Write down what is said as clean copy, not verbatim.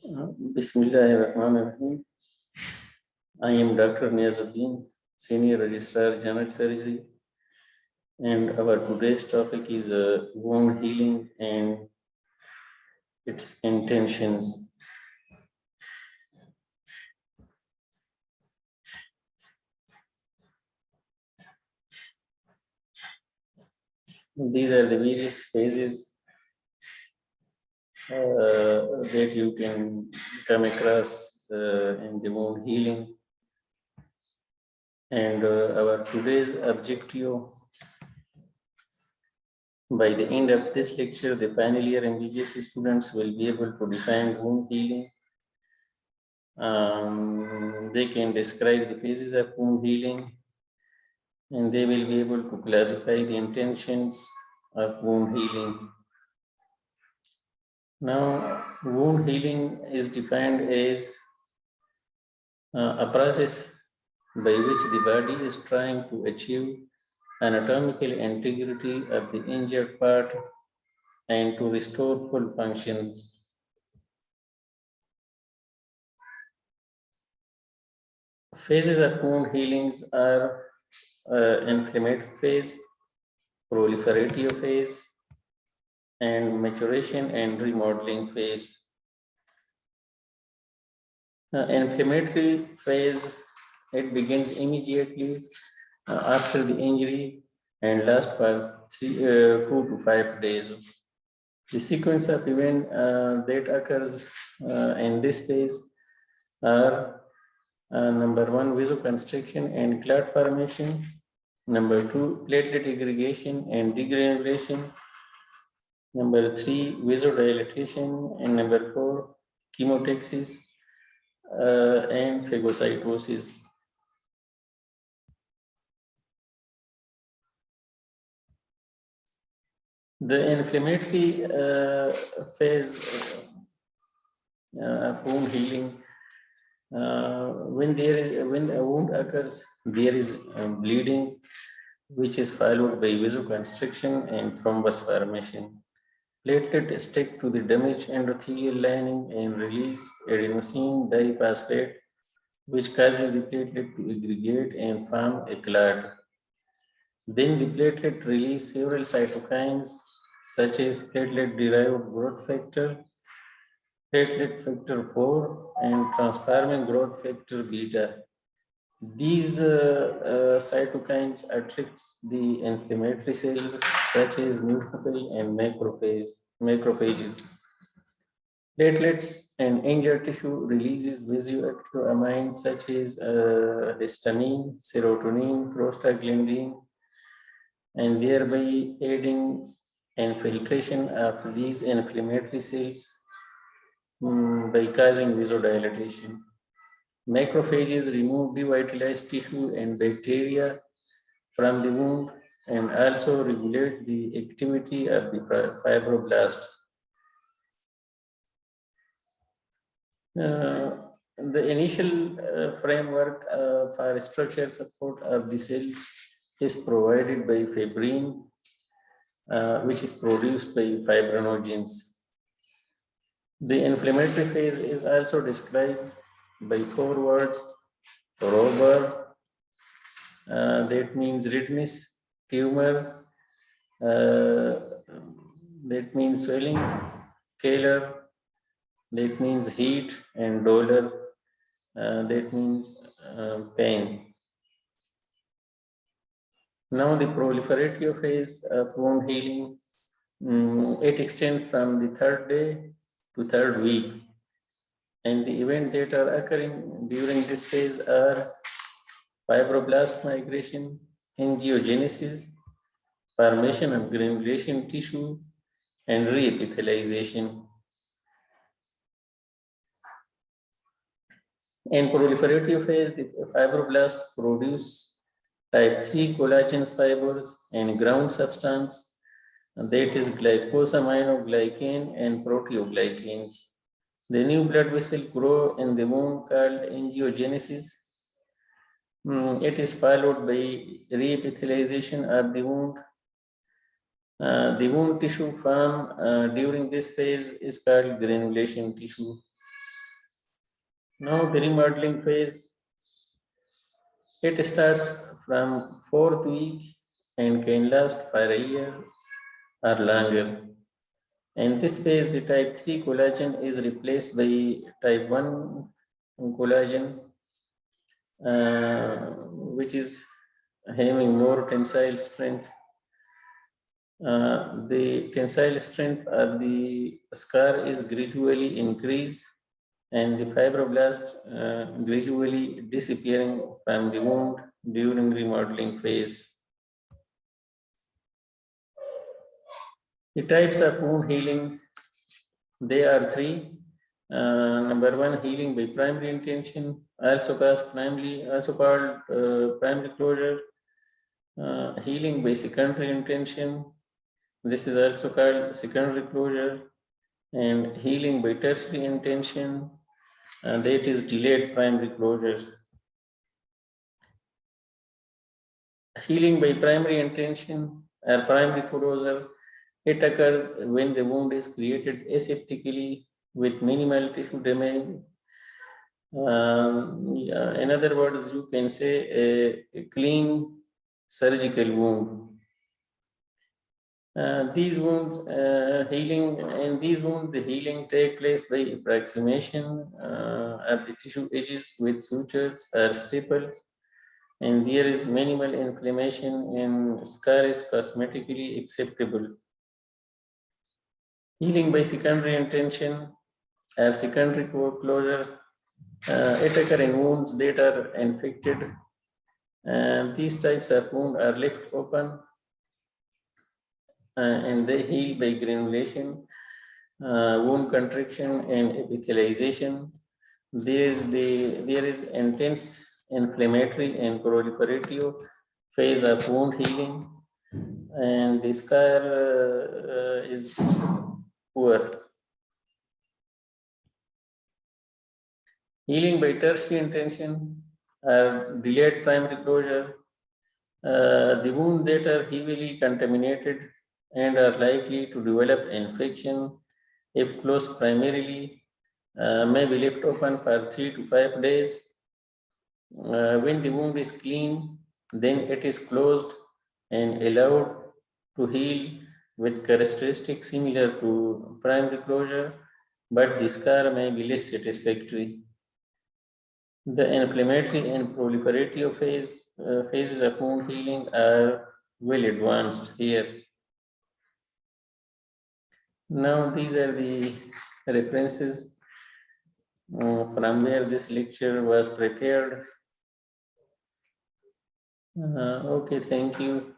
Bismillahirrahmanirrahim. I am Dr. Niazuddin, Senior Registrar General Surgery, and our today's topic is wound healing and its intentions. These are the various phases that you can come across in the wound healing. And our today's objective, by the end of this lecture, the final year MBBS students will be able to define wound healing. They can describe the phases of wound healing, and they will be able to classify the intentions of wound healing. Now, wound healing is defined as a process by which the body is trying to achieve anatomical integrity of the injured part and to restore full functions. Phases of wound healings are inflammatory phase, proliferative phase, and maturation and remodeling phase. Inflammatory phase, it begins immediately after the injury and lasts for 2 to 5 days. The sequence of event that occurs in this phase are number 1, vasoconstriction and clot formation. Number 2, platelet aggregation and degranulation. Number 3, vasodilatation. And number 4, chemotaxis and phagocytosis. The inflammatory phase of wound healing, when a wound occurs, there is bleeding, which is followed by vasoconstriction and thrombus formation. Platelets stick to the damaged endothelial lining and release adenosine diphosphate, which causes the platelet to aggregate and form a clot. Then the platelet release several cytokines such as platelet-derived growth factor, platelet factor 4, and transforming growth factor beta. These cytokines attract the inflammatory cells such as neutrophil and macrophages. Platelets and injured tissue releases vasoactive amines such as histamine, serotonin, prostaglandin, and thereby aiding infiltration of these inflammatory cells by causing vasodilatation. Macrophages remove devitalized tissue and bacteria from the wound and also regulate the activity of the fibroblasts. The initial framework for structural support of the cells is provided by fibrin, which is produced by fibrinogens. The inflammatory phase is also described by 4 words: rubor, that means redness; tumor, that means swelling; calor, that means heat; and dolor, that means pain. Now the proliferative phase of wound healing, it extends from the 3rd day to 3rd week. And the events that are occurring during this phase are fibroblast migration, angiogenesis, formation of granulation tissue, and reepithelialization. In proliferative phase, the fibroblasts produce type 3 collagen fibers and ground substance, that is glycosaminoglycan and proteoglycans. The new blood vessel grow in the wound called angiogenesis. It is followed by reepithelialization of the wound. The wound tissue formed during this phase is called granulation tissue. Now the remodeling phase, it starts from 4th week and can last for a year or longer. In this phase, the type 3 collagen is replaced by type 1 collagen, which is having more tensile strength. The tensile strength of the scar is gradually increased and the fibroblast gradually disappearing from the wound during remodeling phase. The types of wound healing, they are three. Number one, healing by primary intention, also called primary closure. Healing by secondary intention, this is also called secondary closure. And healing by tertiary intention, that is delayed primary closure. Healing by primary intention or primary closure, it occurs when the wound is created aseptically with minimal tissue damage. In other words, you can say a clean surgical wound. These wounds healing, and these wounds, the healing take place by approximation of the tissue edges with sutures or staples, and there is minimal inflammation and scar is cosmetically acceptable. Healing by secondary intention or secondary closure, it occurs in wounds that are infected, and these types of wounds are left open and they heal by granulation, wound contraction, and epithelialization. There is intense inflammatory and proliferative phase of wound healing, and the scar is poor. Healing by tertiary intention or delayed primary closure, the wounds that are heavily contaminated and are likely to develop infection if closed primarily may be left open for 3 to 5 days. When the wound is clean, then it is closed and allowed to heal with characteristics similar to primary closure, but the scar may be less satisfactory. The inflammatory and proliferative phases of wound healing are well advanced here. Now these are the references from where this lecture was prepared. Okay, thank you.